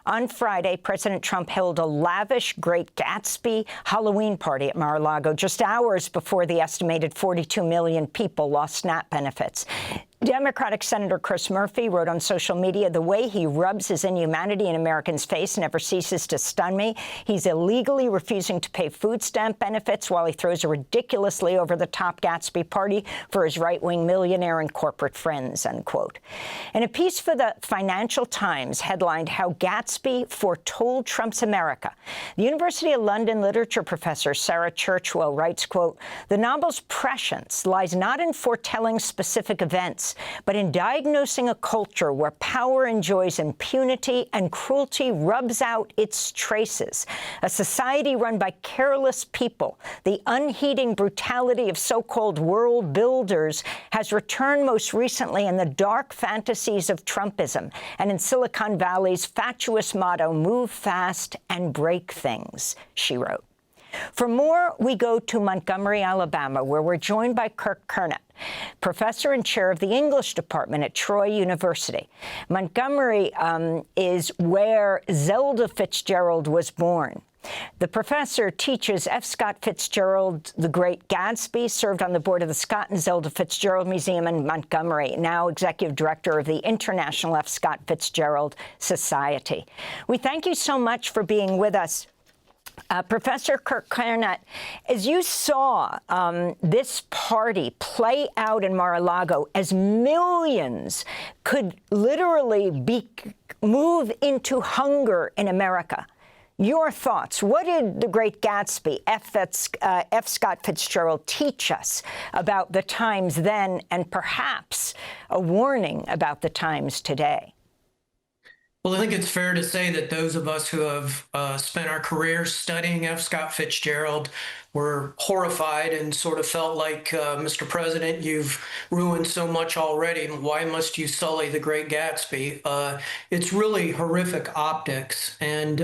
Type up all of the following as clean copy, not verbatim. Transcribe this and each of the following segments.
On Friday, President Trump held a lavish Great Gatsby Halloween party at Mar-a-Lago just hours before the estimated 42 million people lost SNAP benefits. Democratic Senator Chris Murphy wrote on social media, "The way he rubs his inhumanity in Americans' face never ceases to stun me. He's illegally refusing to pay food stamp benefits while he throws a ridiculously over-the-top Gatsby party for his right-wing millionaire and corporate friends," unquote. And a piece for the Financial Times headlined "How Gatsby Foretold Trump's America." The University of London literature professor Sarah Churchwell writes, quote, "The novel's prescience lies not in foretelling specific events, but in diagnosing a culture where power enjoys impunity and cruelty rubs out its traces. A society run by careless people, the unheeding brutality of so-called world builders has returned most recently in the dark fantasies of Trumpism and in Silicon Valley's fatuous motto, 'Move fast and break things,'" she wrote. For more, we go to Montgomery, Alabama, where we're joined by Kirk Curnutt, professor and chair of the English department at Troy University. Montgomery is where Zelda Fitzgerald was born. The professor teaches F. Scott Fitzgerald, The Great Gatsby, served on the board of the Scott and Zelda Fitzgerald Museum in Montgomery, now executive director of the International F. Scott Fitzgerald Society. We thank you so much for being with us. Professor Kirk Curnutt, as you saw this party play out in Mar-a-Lago, as millions could literally move into hunger in America, your thoughts? What did The Great Gatsby, F. Scott Fitzgerald, teach us about the times then, and perhaps a warning about the times today? Well, I think it's fair to say that those of us who have spent our careers studying F. Scott Fitzgerald were horrified and sort of felt like, Mr. President, you've ruined so much already. Why must you sully The Great Gatsby? It's really horrific optics, and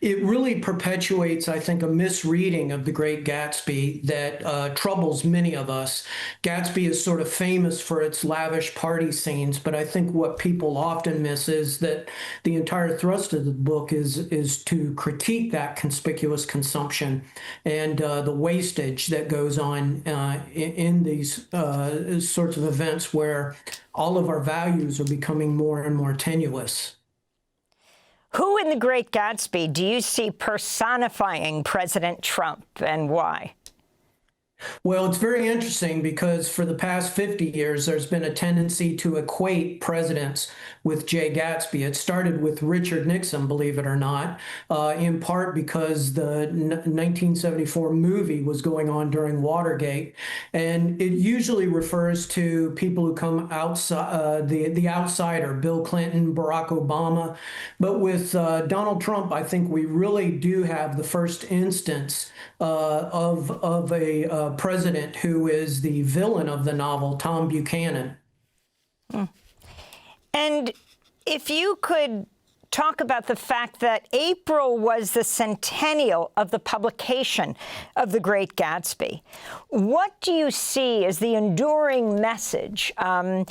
it really perpetuates, I think, a misreading of The Great Gatsby that troubles many of us. Gatsby is sort of famous for its lavish party scenes, but I think what people often miss is that the entire thrust of the book is to critique that conspicuous consumption and the wastage that goes on in these sorts of events where all of our values are becoming more and more tenuous. Who in The Great Gatsby do you see personifying President Trump, and why? Well, it's very interesting because for the past 50 years, there's been a tendency to equate presidents with Jay Gatsby. It started with Richard Nixon, believe it or not, in part because the 1974 movie was going on during Watergate. And it usually refers to people who come outside, the outsider, Bill Clinton, Barack Obama. But with Donald Trump, I think we really do have the first instance of a president who is the villain of the novel, Tom Buchanan. And if you could talk about the fact that April was the centennial of the publication of The Great Gatsby, what do you see as the enduring message about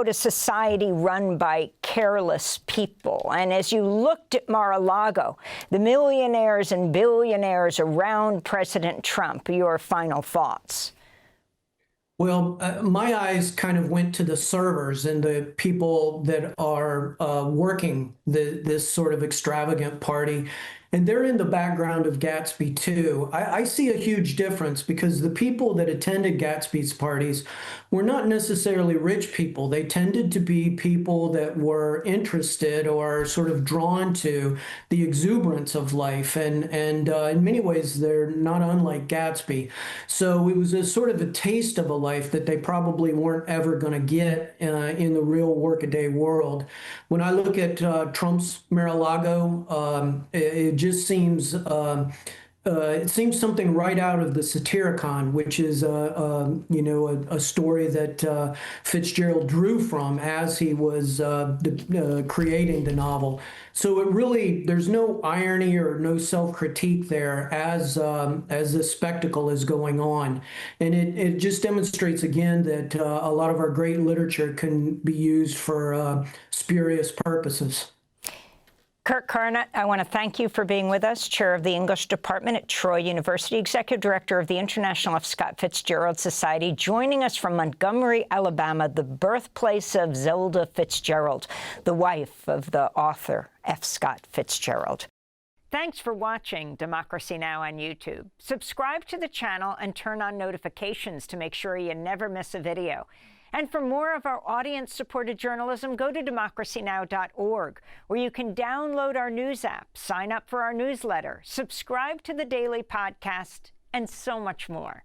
a society run by careless people? And as you looked at Mar-a-Lago, the millionaires and billionaires around President Trump, your final thoughts? Well, my eyes kind of went to the servers and the people that are working this sort of extravagant party. And they're in the background of Gatsby, too. I see a huge difference because the people that attended Gatsby's parties were not necessarily rich people. They tended to be people that were interested or sort of drawn to the exuberance of life. And in many ways, they're not unlike Gatsby. So it was a sort of a taste of a life that they probably weren't ever going to get in the real workaday world. When I look at Trump's Mar-a-Lago, it just seems it seems something right out of the Satyricon, which is a story that Fitzgerald drew from as he was creating the novel. So it really, there's no irony or no self-critique there as this spectacle is going on, and it just demonstrates again that a lot of our great literature can be used for spurious purposes. Kirk Curnutt, I want to thank you for being with us, Chair of the English Department at Troy University, Executive Director of the International F. Scott Fitzgerald Society, joining us from Montgomery, Alabama, the birthplace of Zelda Fitzgerald, the wife of the author F. Scott Fitzgerald. Thanks for watching Democracy Now! On YouTube. Subscribe to the channel and turn on notifications to make sure you never miss a video. And for more of our audience-supported journalism, go to democracynow.org, where you can download our news app, sign up for our newsletter, subscribe to the daily podcast, and so much more.